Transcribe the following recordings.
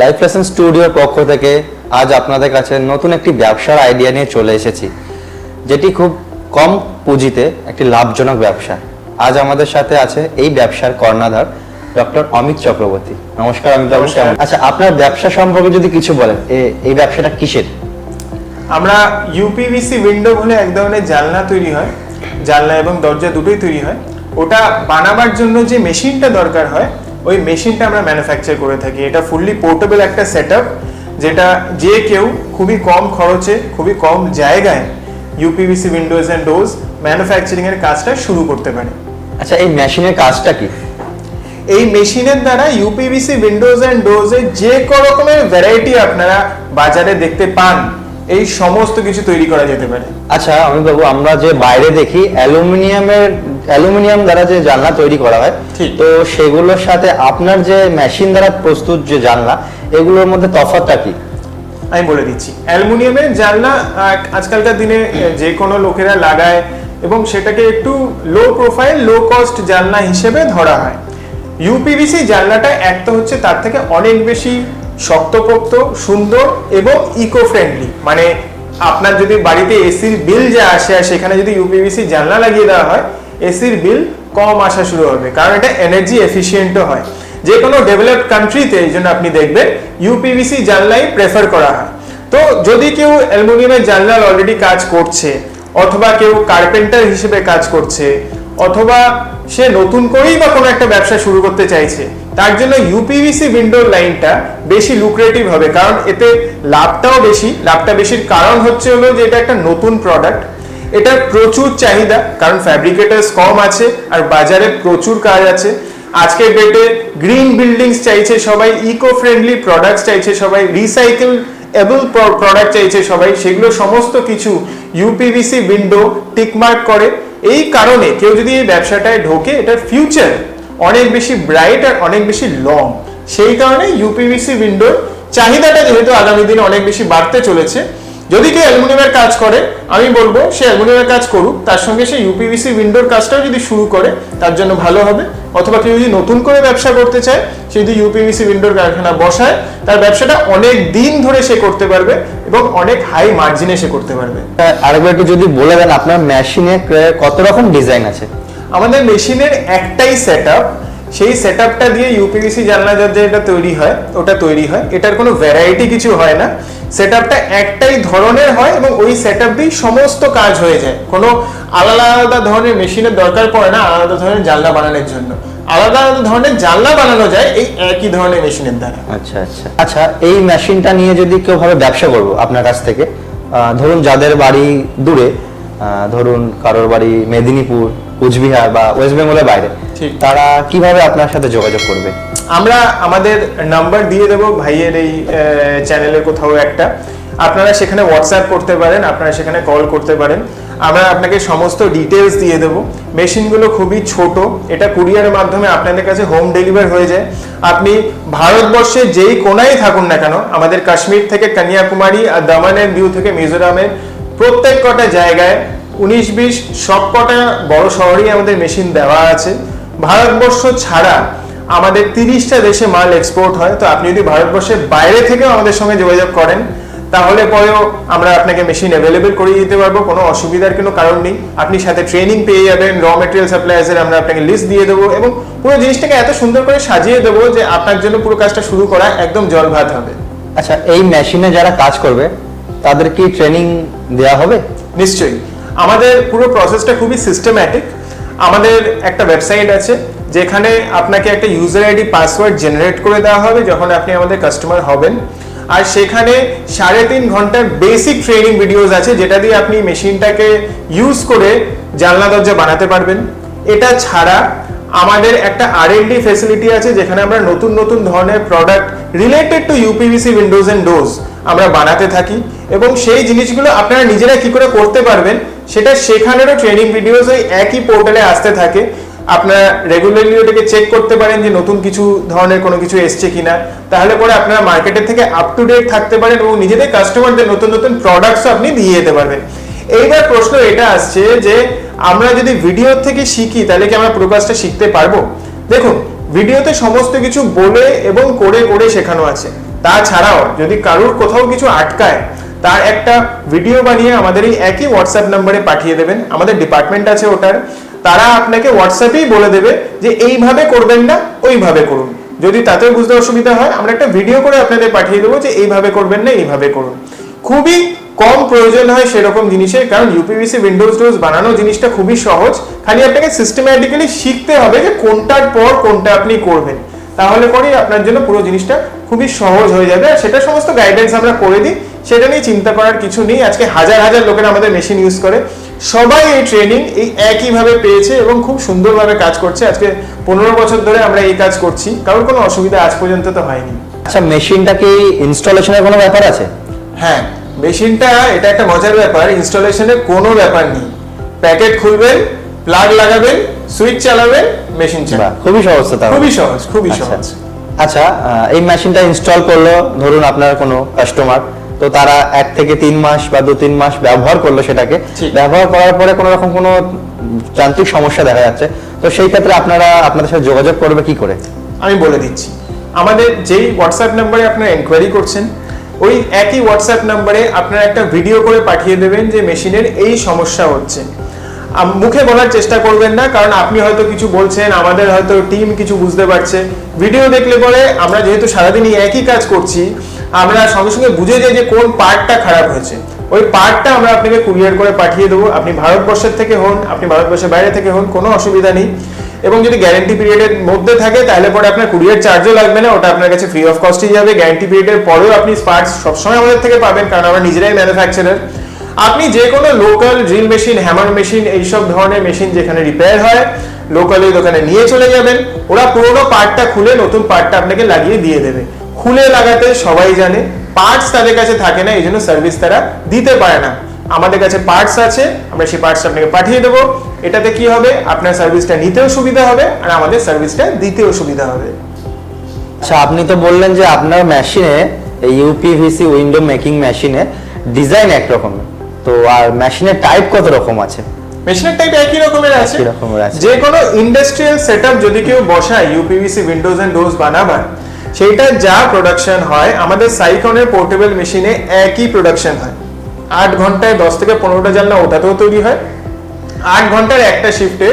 Life lesson স্টুডিওর পক্ষ থেকে আজ আপনাদের কাছে নতুন একটি ব্যবসার আইডিয়া নিয়ে চলে এসেছি, যেটি খুব কম পুঁজিতে একটি লাভজনক ব্যবসা। আজ আমাদের সাথে আছে এই ব্যবসার কর্ণধার ডক্টর অমিত চক্রবর্তী। নমস্কার অমিত বাবু, কেমন? আচ্ছা, আপনার ব্যবসা সম্পর্কে যদি কিছু বলেন, এই ব্যবসাটা কিসের? আমরা ইউপিভিসি উইন্ডো বলে এক ধরনের জানলা তৈরি হয়, জানলা এবং দরজা দুটোই তৈরি হয়। ওটা বানাবার জন্য যে মেশিনটা দরকার হয়, ওই মেশিনটা আমরা ম্যানুফ্যাকচার করে থাকি। এটা ফুললি পোর্টেবল একটা সেটআপ, যেটা যে কেউ খুবই কম খরচে, খুবই কম জায়গায় uPVC Windows and doors manufacturing এর কাজটা শুরু করতে পারে। আচ্ছা, এই মেশিনের কাজটা কি? এই মেশিনের দ্বারা ইউপিভিসি উইন্ডোজ অ্যান্ড ডোরস এর যে কোনো রকমের ভ্যারাইটি আপনারা বাজারে দেখতে পান, এই সমস্ত কিছু তৈরি করা যেতে পারে। আচ্ছা অমিত বাবু, আমরা যে বাইরে দেখি অ্যালুমিনিয়াম দ্বারা যে জানলা তৈরি করা হয়, তো সেগুলোর সাথে আপনার যে মেশিন দ্বারা প্রস্তুত যে জানলা, এগুলোর মধ্যে তফাৎটা কি? আমি বলে দিচ্ছি। অ্যালুমিনিয়ামের জানলা আজকালকার দিনে যে কোনো লোকেরা লাগায় এবং সেটাকে একটু লো প্রোফাইল, লো কস্ট জানলা হিসেবে ধরা হয়। ইউপিভিসি জানলাটা একটা হচ্ছে তার থেকে অনেক বেশি শক্তপোক্ত, সুন্দর এবং ইকো ফ্রেন্ডলি। মানে আপনার যদি বাড়িতে এসির বিল যা আসে, আর সেখানে যদি ইউপিভিসি জানলা লাগিয়ে দেওয়া হয়, এসির বিল কম আসা শুরু হবে, কারণ এটা এনার্জি এফিশিয়েন্টও হয়। যে কোনো ডেভেলপড কান্ট্রিতে এই জন্য আপনি দেখবেন ইউপিভিসি জানলাই প্রেফার করা হয়। তো যদি কেউ অ্যালুমিনিয়ামের জানলার অলরেডি কাজ করছে, অথবা কেউ কার্পেন্টার হিসেবে কাজ করছে, অথবা সে নতুন করেই বা কোনো একটা ব্যবসা শুরু করতে চাইছে, তার জন্য ইউপিভিসি উইন্ডোর লাইনটা বেশি লুক্রেটিভ হবে, কারণ এতে লাভটাও বেশি। লাভটা বেশির কারণ হচ্ছে হলো যে এটা একটা নতুন প্রোডাক্ট, এটার প্রচুর চাহিদা, কারণ ফ্যাব্রিকেটার্স কম আছে আর বাজারে প্রচুর কাজ আছে। আজকের ডেটে গ্রিন বিল্ডিংস চাইছে সবাই, ইকো ফ্রেন্ডলি প্রোডাক্টস চাইছে সবাই, রিসাইকেলেবল প্রোডাক্ট চাইছে সবাই। সেগুলো সমস্ত কিছু ইউপিভিসি উইন্ডো টিকমার্ক করে। এই কারণে কেউ যদি এই ব্যবসাটায় ঢোকে, এটার ফিউচার অনেক বেশি ব্রাইট আর অনেক বেশি লং। সেই কারণে ইউপিভিসি উইন্ডোর চাহিদাটা যেহেতু আগামী দিনে অনেক বেশি বাড়তে চলেছে, যদি কেউ অ্যালুমিনিয়ামের কাজ করে, আমি বলবো সে অ্যালুমিনিয়ামের কাজ করুক, তার সঙ্গে সে ইউপিভিসি উইন্ডোর কাজটাও যদি শুরু করে তার জন্য ভালো হবে। অথবা কেউ যদি নতুন করে ব্যবসা করতে চায়, সে যদি ইউপিভিসি উইন্ডোর কারখানা বসায়, তার ব্যবসাটা অনেক দিন ধরে সে করতে পারবে এবং অনেক হাই মার্জিনে সে করতে পারবে। আরেকবার একটু যদি বলে দেন, আপনার মেশিনে কত রকম ডিজাইন আছে? আমাদের মেশিনের একটাই সেটআপ, সেই সেটআপটা দিয়ে ইউপিভিসি জানলা যেটা তৈরি হয়, ওটা তৈরি হয়। এটার কোনো ভ্যারাইটি কিছু হয় না, সেটআপটা একটাই ধরনের হয় এবং ওই সেটআপ দিয়েই সমস্ত কাজ হয়ে যায়। কোনো আলাদা আলাদা ধরনের মেশিনের দরকার পড়ে না আলাদা ধরনের জানলা বানানোর জন্য। আলাদা আলাদা ধরনের জানলা বানানো যায় এই একই ধরনের মেশিনের দ্বারা। আচ্ছা আচ্ছা আচ্ছা, এই মেশিনটা নিয়ে যদি কেউ ভাবে ব্যবসা করবো আপনার কাছ থেকে, ধরুন যাদের বাড়ি দূরে, ধরুন কারোর বাড়ি মেদিনীপুর, কুচবিহার বা ওয়েস্ট বেঙ্গলের বাইরে, তারা কিভাবে আপনার সাথে যোগাযোগ করবে? আমরা আমাদের নাম্বার দিয়ে দেবো ভাইয়ের এই চ্যানেলে কোথাও একটা, আপনারা সেখানে হোয়াটসঅ্যাপ করতে পারেন, আপনারা সেখানে কল করতে পারেন। আমরা আপনাকে সমস্ত ডিটেলস দিয়ে দেবো। মেশিনগুলো খুবই ছোট, এটা কুরিয়ারের মাধ্যমে আপনাদের কাছে হোম ডেলিভার হয়ে যায়। আপনি ভারতবর্ষের যেই কোনায় থাকুন না কেন, আমাদের কাশ্মীর থেকে কন্যাকুমারী আর দমনের ভিউ থেকে মিজোরামের প্রত্যেক কটা জায়গায় 19-20 সব কটা বড় শহরেই আমাদের মেশিন দেওয়া আছে। ভারতবর্ষ ছাড়া আমাদের 30টা দেশে মাল এক্সপোর্ট হয়। তো আপনি যদি ভারতবর্ষের বাইরে থেকেও আমাদের সঙ্গে যোগাযোগ করেন, তাহলে পরেও আমরা আপনাকে মেশিন অ্যাভেলেবেল করিয়ে দিতে পারবো, কোনো অসুবিধার কোনো কারণ নেই। আপনি সাথে ট্রেনিং পেয়ে যাবেন, র মেটেরিয়াল সাপ্লায়ার্সের আমরা আপনাকে লিস্ট দিয়ে দেবো এবং পুরো জিনিসটাকে এত সুন্দর করে সাজিয়ে দেবো যে আপনার জন্য পুরো কাজটা শুরু করা একদম জলভাত হবে। আচ্ছা, এই মেশিনে যারা কাজ করবে তাদের কি ট্রেনিং দেওয়া হবে? নিশ্চয়ই, আমাদের পুরো প্রসেসটা খুবই সিস্টেম্যাটিক। আমাদের একটা ওয়েবসাইট আছে যেখানে আপনাকে একটা ইউজার আইডি পাসওয়ার্ড জেনারেট করে দেওয়া হবে যখন আপনি আমাদের কাস্টমার হবেন, আর সেখানে 3.5 ঘন্টার বেসিক ট্রেনিং ভিডিওস আছে, যেটা দিয়ে আপনি মেশিনটাকে ইউজ করে জানলা দরজা বানাতে পারবেন। এটা ছাড়া আমাদের একটা R&D ফ্যাসিলিটি আছে, যেখানে আমরা নতুন নতুন ধরনের product related to UPVC windows and doors আমরা বানাতে থাকি এবং সেই জিনিসগুলো আপনারা নিজেরা কি করে করতে পারবেন সেটা শেখানোরও ট্রেনিং ভিডিওস ওই একই পোর্টালে আসতে থাকে। আপনারা রেগুলারলি ওটাকে চেক করতে পারেন যে নতুন কিছু ধরনের কোনো কিছু এসছে কিনা, তাহলে পরে আপনারা মার্কেটের থেকে আপ টু ডেট থাকতে পারেন এবং নিজেদের কাস্টমারদের নতুন নতুন প্রোডাক্টস আপনি দিয়ে যেতে পারবেন। এইবার প্রশ্ন এটা আসছে যে আমরা যদি ভিডিও থেকে শিখি, তাহলে কি আমরা পুরো কাজটা শিখতে পারবো? দেখুন, ভিডিওতে সমস্ত কিছু বলে এবং করে করে শেখানো আছে। তাছাড়াও যদি কারুর কোথাও কিছু আটকায়, তার একটা ভিডিও বানিয়ে আমাদের এই একই হোয়াটসঅ্যাপ নম্বরে পাঠিয়ে দেবেন। আমাদের ডিপার্টমেন্ট আছে ওটার, তারা আপনাকে হোয়াটসঅ্যাপেই বলে দেবে যে এইভাবে করবেন না, ওইভাবে করুন। যদি তাতেও বুঝতে অসুবিধা হয়, আমরা একটা ভিডিও করে আপনাদের পাঠিয়ে দেবো যে এইভাবে করবেন না, এইভাবে করুন। খুবই কম প্রয়োজন হয় সেরকম জিনিসের, কারণ ইউপিভিসি উইন্ডোজ ডোজ বানানো জিনিসটা খুবই সহজ। খালি আপনাকে সিস্টেম্যাটিক্যালি শিখতে হবে যে কোনটার পর কোনটা আপনি করবেন, তাহলে পরেই আপনার জন্য পুরো জিনিসটা খুবই সহজ হয়ে যাবে। আর সেটা সমস্ত গাইডেন্স আমরা করে দিই, সেটা নিয়ে চিন্তা করার কিছু নেই। আজকে হাজার হাজার লোকেরা আমাদের মেশিন ইউজ করে, সবাই এই ট্রেনিং এই একইভাবে পেয়েছে এবং খুব সুন্দরভাবে কাজ করছে। আজকে 15 বছর ধরে আমরা এই কাজ করছি, কারোর কোনো অসুবিধা আজ পর্যন্ত তো হয়নি। আচ্ছা, মেশিনটা কি ইনস্টলেশনের কোনো ব্যাপার আছে? হ্যাঁ, মেশিনটা এটা একটা মজার ব্যাপার, ইনস্টলেশনের কোনো ব্যাপার নেই। প্যাকেট খুলবেন, প্লাগ লাগাবেন, সুইচ চালাবেন, মেশিন চালাবেন। খুবই সহজ তো, তাহলে খুবই সহজ, খুবই সহজ। আচ্ছা, এই মেশিনটা ইনস্টল করলো, ধরুন আপনার কোনো কাস্টমার, তো তারা 1 থেকে 3 মাস বা 2-3 মাস ব্যবহার করলো সেটাকে, ব্যবহার করার পরে কোনো রকম কোনো যান্ত্রিক সমস্যা দেখা যাচ্ছে, তো সেই ক্ষেত্রে আপনাদের সাথে যোগাযোগ করবে কি করে? আমি বলে দিচ্ছি। আমাদের যেই হোয়াটসঅ্যাপ নাম্বারে আপনারা এনকোয়ারি করছেন, ওই একই হোয়াটসঅ্যাপ নাম্বারে আপনারা একটা ভিডিও করে পাঠিয়ে দেবেন যে মেশিনের এই সমস্যা হচ্ছে। মুখে বলার চেষ্টা করবেন না, কারণ আপনি হয়তো কিছু বলছেন, আমাদের হয়তো টিম কিছু বুঝতে পারছে। ভিডিও দেখলে পরে আমরা যেহেতু সারাদিনই একই কাজ করছি, আমরা সঙ্গে সঙ্গে বুঝে যাই যে কোন পার্টটা খারাপ হয়েছে। ওই পার্টটা আমরা আপনাকে কুরিয়ার করে পাঠিয়ে দেবো। আপনি ভারতবর্ষের থেকে হন, আপনি ভারতবর্ষের বাইরে থেকে হন, কোনো অসুবিধা নেই। এবং যদি গ্যারান্টি পিরিয়ডের মধ্যে থাকে তাহলে পরে আপনার কুরিয়ার চার্জও লাগবে না, ওটা আপনার কাছে ফ্রি অফ কস্টই যাবে। গ্যারান্টি পিরিয়ডের পরেও আপনি পার্টস সবসময় আমাদের থেকে পাবেন, কারণ আমরা নিজেরাই ম্যানুফ্যাকচারার। আপনি যে কোনো local drill machine, hammer machine, এইসব ধরনের মেশিন যেখানে রিপেয়ার হয়, লোকালি দোকানে নিয়ে চলে যাবেন, ওরা পুরোনো পার্টটা খুলে নতুন পার্টটা আপনাকে লাগিয়ে দিয়ে দেবে। খুলে লাগাতে সবাই জানে, পার্টস তাদের কাছে থাকে না, এই জন্য সার্ভিস তারা দিতে পারে না। আমাদের কাছে পার্টস আছে, আমরা সেই পার্টস আপনাকে পাঠিয়ে দেবো। এটাতে কি হবে, আপনার সার্ভিসটা নিতেও সুবিধা হবে আর আমাদের সার্ভিসটা দিতেও সুবিধা হবে। আচ্ছা, আপনি তো বললেন যে আপনার মেশিনে, ইউপিভিসি উইন্ডো মেকিং মেশিনে ডিজাইন একরকমের, তো আর মেশিনের টাইপ কত রকম আছে? মেশিনের টাইপ একই রকমের আছে। যে কোনো ইন্ডাস্ট্রিয়াল সেটআপ যদি কেউ বসায় ইউপিভিসি উইন্ডোজ এন্ড ডোরস বানাবার, সেইটা যা প্রোডাকশন হয় আমাদের সাইকনের পোর্টেবল মেশিনে একই প্রোডাকশন হয়। 8 ঘন্টায় 10 থেকে 15টা জানলা ওটাতেও তৈরি হয়। 8 ঘন্টার একটা শিফটে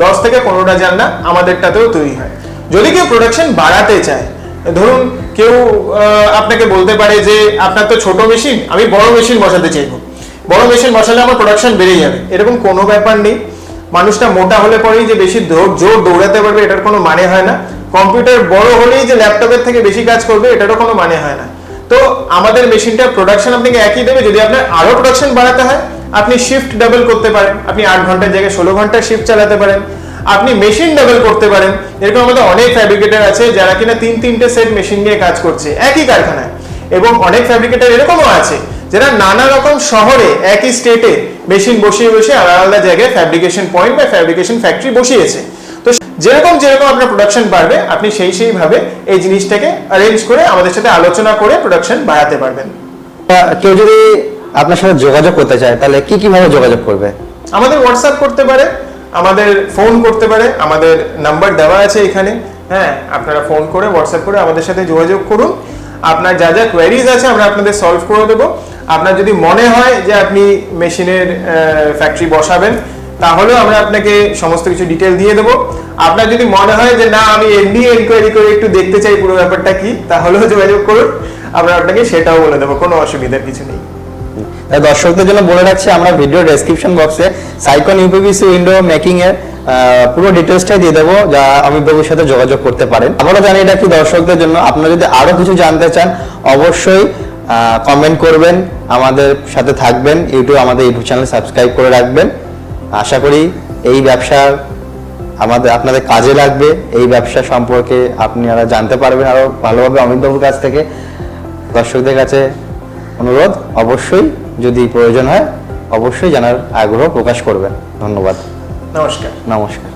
10 থেকে 15টা জানলা আমাদেরটাতেও তৈরি হয়। যদি কেউ প্রোডাকশন বাড়াতে চায়, ধরুন কেউ আপনাকে বলতে পারে যে আপনার তো ছোট মেশিন, আমি বড় মেশিন বসাতে চাইবো, বড় মেশিন বসালে আমার প্রোডাকশন বেড়ে যাবে, এরকম কোনো ব্যাপার নেই। মানুষটা মোটা হলে পরেই যে বেশি জোর দৌড়াতে পারবে এটার কোনো মানে হয় না। কম্পিউটার বড় হলেই যে ল্যাপটপের থেকে বেশি কাজ করবে এটারও কোনো মানে হয় না। তো আমাদের মেশিনটা প্রোডাকশন আপনাকে একই দেবে। যদি আপনার আরো প্রোডাকশন বাড়াতে হয়, আপনি শিফট ডাবল করতে পারেন, আপনি 8 ঘন্টার জায়গায় 16 ঘন্টার শিফট চালাতে পারেন, আপনি মেশিন ডাবল করতে পারেন। এরকম আমাদের অনেক ফ্যাব্রিকেটর আছে যারা কিনা 3-3টে সেট মেশিন নিয়ে কাজ করছে একই কারখানায়। এবং অনেক ফ্যাব্রিকেটর এরকমও আছে যারা নানা রকম শহরে একই স্টেটে মেশিন বসিয়ে আলাদা আলাদা জায়গায় ফ্যাব্রিকেশন পয়েন্ট বা ফ্যাব্রিকেশন ফ্যাক্টরি বসিয়েছে। তো যেরকম আপনার প্রোডাকশন বাড়বে, আপনি সেইভাবে এই জিনিসটাকে অ্যারেঞ্জ করে আমাদের সাথে আলোচনা করে প্রোডাকশন বাড়াতে পারবেন। কেউ যদি আপনার সাথে যোগাযোগ করতে চায় তাহলে কিভাবে যোগাযোগ করবে? আমাদের হোয়াটসঅ্যাপ করতে পারে, আমাদের ফোন করতে পারে, আমাদের নাম্বার দেওয়া আছে এখানে। হ্যাঁ, আপনারা ফোন করে হোয়াটসঅ্যাপ করে আমাদের সাথে যোগাযোগ করুন। আপনার যা যা কোয়েরিজ আছে আমরা আপনাদের সলভ করে দেবো। আপনার যদি মনে হয় যে আপনি মেশিনের ফ্যাক্টরি বসাবেন, তাহলেও আমরা আপনাকে সমস্ত কিছু ডিটেল দিয়ে দেবো। আপনার যদি মনে হয় যে না আমি এমনি এনকোয়ারি করে একটু দেখতে চাই পুরো ব্যাপারটা কি, তাহলেও যোগাযোগ করুন, আমরা আপনাকে সেটাও বলে দেবো, কোনো অসুবিধার কিছু নেই। দর্শকদের জন্য বলে রাখছি, আমরা ভিডিও ডেসক্রিপশন বক্সে সাইকন ইউপিভিসি উইন্ডো মেকিং এর পুরো ডিটেলসটাই দিয়ে দেবো, যা আমি বাবুর সাথে যোগাযোগ করতে পারেন। আবারও জানি এটা কি দর্শকদের জন্য, আপনারা যদি আরো কিছু জানতে চান অবশ্যই কমেন্ট করবেন, আমাদের সাথে থাকবেন, আমাদের ইউটিউব চ্যানেল সাবস্ক্রাইব করে রাখবেন। আশা করি এই ব্যবসার আপনাদের কাজে লাগবে। এই ব্যবসা সম্পর্কে আপনারা জানতে পারবেন আরো ভালোভাবে অমিতবাবুর কাছ থেকে। দর্শকদের কাছে অনুরোধ, অবশ্যই যদি প্রয়োজন হয় অবশ্যই জানার আগ্রহ প্রকাশ করবেন। ধন্যবাদ। নমস্কার। নমস্কার।